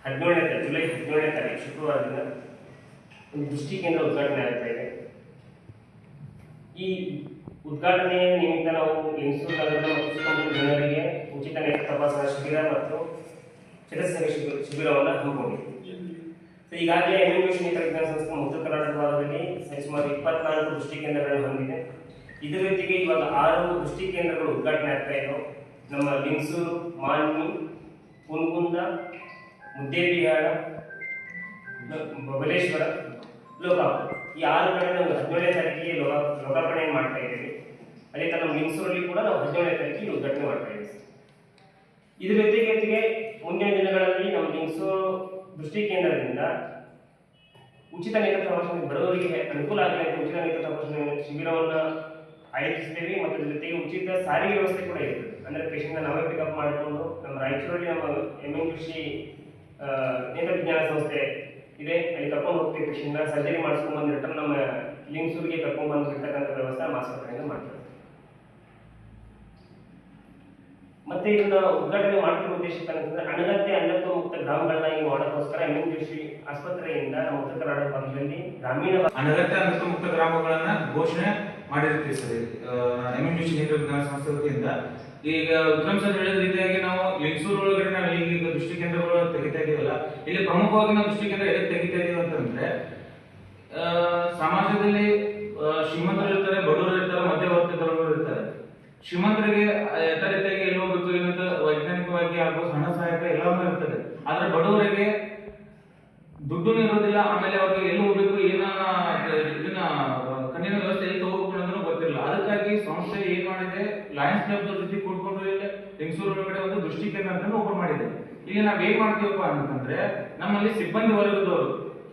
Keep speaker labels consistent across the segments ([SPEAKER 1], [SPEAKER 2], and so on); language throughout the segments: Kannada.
[SPEAKER 1] ಜುಲೈ 17ನೇ ತಾರೀಕು ಶುಕ್ರವಾರದಿಂದ ಒಂದು ದೃಷ್ಟಿ ಕೇಂದ್ರ ಉದ್ಘಾಟನೆ ಆಗ್ತಾ ಇದೆ. ಈ ಉದ್ಘಾಟನೆಯ ನಿಮಿತ್ತ ನಾವು ಲಿಂಗಸೂರು ನಗರದ ಮತ್ತು ಸುತ್ತಮುತ್ತಲ ಜನರಿಗೆ ಉಚಿತ ನೇತ್ರ ತಪಾಸಣಾ ಶಿಬಿರ ಮತ್ತು ಚಿಕಿತ್ಸೆ ಶಿಬಿರವನ್ನು ಹಮ್ಮಿಕೊಂಡಿದೆ. ಈಗಾಗಲೇ ಎಮ್ಎಂಎಸ್ ನೇತ್ರ ವಿಜ್ಞಾನ ಸಂಸ್ಥೆ ಉತ್ತರ ಕರ್ನಾಟಕ ಭಾಗದಲ್ಲಿ ಸುಮಾರು 24 ದೃಷ್ಟಿ ಕೇಂದ್ರಗಳನ್ನು ಹೊಂದಿದೆ. ಇದರ ಜೊತೆಗೆ ಇವಾಗ 6 ದೃಷ್ಟಿ ಕೇಂದ್ರಗಳು ಉದ್ಘಾಟನೆ ಆಗ್ತಾ ಇದ್ದವು. ನಮ್ಮ ಲಿಂಗಸೂರು, ಮಾನ್ವಿ, ಕುನಗುಂದ, ಮುದ್ದೇಬಿಹಾಳ, ಬಬಲೇಶ್ವರ, ಲೋಕಾಪುರ ಈ 6 ಕಡೆ ನಾವು 17ನೇ ತಾರೀಕಿಗೆ ಲೋಕಾರ್ಪಣೆ ಮಾಡ್ತಾ ಇದ್ದೀವಿ. ಅದೇ ತರ ನಮ್ಮ ಲಿಂಗಸೂರಲ್ಲಿ ಕೂಡ ನಾವು 17ನೇ ತಾರೀಕಿಗೆ ಉದ್ಘಾಟನೆ ಮಾಡ್ತಾ ಇದ್ದೀವಿ. ಇದರ ಜೊತೆಗೆ ಮುಂದಿನ ದಿನಗಳಲ್ಲಿ ನಮ್ಮ ಲಿಂಗಸೂರು ದೃಷ್ಟಿ ಕೇಂದ್ರದಿಂದ ಉಚಿತ ನೇತ್ರ ತಪಾಸಣೆ ಬಡವರಿಗೆ ಅನುಕೂಲ ಆಗಲಿ ಅಂತ ಉಚಿತ ನೇತ್ರ ತಪಾಸಣೆ ಶಿಬಿರವನ್ನು ಆಯೋಜಿಸ್ತೇವೆ. ಮತ್ತು ಅದ್ರ ಜೊತೆಗೆ ಉಚಿತ ಸಾರಿಗೆ ವ್ಯವಸ್ಥೆ ಕೂಡ ಇರ್ತದೆ. ಅಂದರೆ ಪೇಷಂಟ್ನ ನಾವೇ ಪಿಕಪ್ ಮಾಡಿಕೊಂಡು ನಮ್ಮ ರಾಯಚೂರಲ್ಲಿ ನಮ್ಮ ಎಮ್ಎಂಕೃಷಿ ನೇತ್ರ ವಿಜ್ಞಾನ ಸಂಸ್ಥೆ ಇದೆ, ಅಲ್ಲಿ ಕರ್ಕೊಂಡು ಹೋಗ್ತೀವಿ. ಪೇಷಂಟ್ನ ಸರ್ಜರಿ ಮಾಡಿಸ್ಕೊಂಡು ಬಂದು ರಿಟರ್ನ್ ನಮ್ಮ ಲಿಂಗಸೂರಿಗೆ ಕರ್ಕೊಂಡು ಬಂದಿರ್ತಕ್ಕಂಥ ವ್ಯವಸ್ಥೆ ಆಸ್ಪತ್ರೆಯಿಂದ ಮಾಡ್ತಾರೆ. ಮತ್ತೆ ಇದನ್ನ ಉದ್ಘಾಟನೆ ಮಾಡ್ತಿರೋ ಉದ್ದೇಶ ಅಂತಂದ್ರೆ ಅನಗತ್ಯ ಅಂಧತ್ವ ಮುಕ್ತ ಗ್ರಾಮಗಳನ್ನ ಈಗ ಮಾಡೋಕ್ಕೋಸ್ಕರ ಎಮ್ಎಂಕೃಷಿ ಆಸ್ಪತ್ರೆಯಿಂದ ನಮ್ಮ ಉತ್ತರ ಕರ್ನಾಟಕ ಭಾಗದಲ್ಲಿ ಗ್ರಾಮೀಣ
[SPEAKER 2] ಅನಗತ್ಯ ಅಂಧತ್ವ ಮುಕ್ತ ಗ್ರಾಮಗಳನ್ನ ಘೋಷಣೆ ಮಾಡಿರ್ತೀವಿ ಸರ್. ಎಮ್ಎಂಕೃಷಿ ನೇತ್ರ ವಿಜ್ಞಾನ ಸಂಸ್ಥೆ ವತಿಯಿಂದ ಈಗ ವಿಕ್ರಮ್ ಸರ್ ಹೇಳಿದ ರೀತಿಯಾಗಿ ನಾವು ಲಿಂಗಸೂರು ಒಳಗಡೆ ನಾವು ಈಗ ದೃಷ್ಟಿ ಕೇಂದ್ರಗಳು ತೆಗಿತಾ ಇದೀವಲ್ಲ, ಇಲ್ಲಿ ಪ್ರಮುಖವಾಗಿ ನಾವು ದೃಷ್ಟಿ ಕೇಂದ್ರ ಎದಕ್ಕೆ ತೆಗಿತಾ ಇದೀವಿ ಅಂತಂದ್ರೆ ಸಮಾಜದಲ್ಲಿ ಶ್ರೀಮಂತರು ಇರ್ತಾರೆ, ಬಡವರು ಇರ್ತಾರೆ, ಮಧ್ಯವರ್ತಿಗಳು ಇರ್ತಾರೆ. ಶ್ರೀಮಂತರಿಗೆ ಯಥಾ ರೀತಿಯಾಗಿ ಎಲ್ಲಿ ಹೋಗ್ಬೇಕು ಏನಂತ ವೈಜ್ಞಾನಿಕವಾಗಿ ಹಾಗೂ ಹಣ ಸಹಾಯಕ ಎಲ್ಲವನ್ನೂ ಇರ್ತದೆ. ಆದ್ರೆ ಬಡವರಿಗೆ ದುಡ್ಡು ಇರೋದಿಲ್ಲ, ಆಮೇಲೆ ಅವ್ರಿಗೆ ಎಲ್ಲಿ ಹೋಗ್ಬೇಕು ಇದನ್ನ ಕಣ್ಣಿನ ವ್ಯವಸ್ಥೆ ಎಲ್ಲಿ ತಗೋಬೇಕು ಅನ್ನೋದನ್ನು ಗೊತ್ತಿರಲ್ಲ. ಅದಕ್ಕಾಗಿ ಸಂಸ್ಥೆ ಏನ್ ಮಾಡಿದೆ, ಲಯನ್ಸ್ ಕ್ಲಬ್ ಜೊತೆ ಕೂಡ್ಕೊಂಡು ಲಿಂಗಸೂರು ಒಳಗಡೆ ಒಂದು ದೃಷ್ಟಿ ಕೇಂದ್ರ ಅಂತ ಓಪನ್ ಮಾಡಿದೆ. ಇಲ್ಲಿ ನಾವ್ ಏನ್ ಮಾಡ್ತೀವಪ್ಪ ಅಂತಂದ್ರೆ ನಮ್ಮಲ್ಲಿ ಸಿಬ್ಬಂದಿ ವರ್ಗದವರು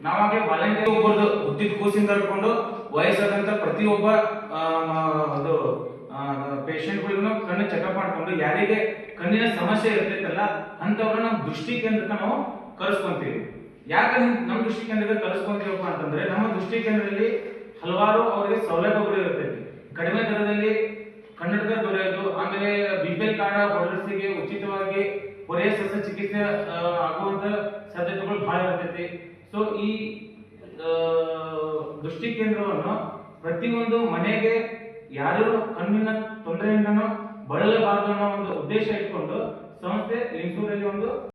[SPEAKER 2] ನಾವಾಗಲೇ ವಾಲಂಟಿಯರ್ ಒಬ್ಬರದು ಹುಟ್ಟಿದ ಕೂಸಿಂದ ಹಿಡ್ಕೊಂಡು ವಯಸ್ಸಾದಂತ ಪ್ರತಿಯೊಬ್ಬ ಅದು ಪೇಷಂಟ್ಗಳಿಗೂ ಕಣ್ಣು ಚೆಕಪ್ ಮಾಡ್ಕೊಂಡು ಯಾರಿಗೆ ಕಣ್ಣಿನ ಸಮಸ್ಯೆ ಇರ್ತೈತಲ್ಲ ಅಂತವ್ರನ್ನ ನಾವು ದೃಷ್ಟಿ ಕೇಂದ್ರಕ್ಕೆ ನಾವು ಕರೆಸ್ಕೊಂತೀವಿ. ಯಾಕೆ ನಮ್ಮ ದೃಷ್ಟಿ ಕೇಂದ್ರಕ್ಕೆ ಕರೆಸ್ಕೊಂತೀವಪ್ಪ ಅಂತಂದ್ರೆ ನಮ್ಮ ದೃಷ್ಟಿ ಕೇಂದ್ರದಲ್ಲಿ ಹಲವಾರು ಅವರಿಗೆ ಸೌಲಭ್ಯಗಳು ಇರ್ತೈತಿ. ಕಡಿಮೆ ದರದಲ್ಲಿ ಕನ್ನಡಕ ದೊರೆಯೋದು, ಆಮೇಲೆ ಬಿಪಿಎಲ್ ಕಾರ್ಡ್ ಹೋಲ್ಡರ್ಸ್ಗೆ ಉಚಿತವಾಗಿ ಹೊರೆಯ ಶಸ್ತ್ರಚಿಕಿತ್ಸೆ ಆಗುವಂತ ಸಾಧ್ಯತೆಗಳು ಬಹಳ ಇರ್ತೈತಿ. ಸೊ ಈ ದೃಷ್ಟಿ ಕೇಂದ್ರವನ್ನು ಪ್ರತಿಯೊಂದು ಮನೆಗೆ ಯಾರು ಕಣ್ಣಿನ ತೊಂದರೆಯಿಂದನೂ ಬಳಲಬಾರದು ಅನ್ನೋ ಒಂದು ಉದ್ದೇಶ ಇಟ್ಕೊಂಡು ಸಂಸ್ಥೆ ಲಿಂಗಸೂರಲ್ಲಿ ಒಂದು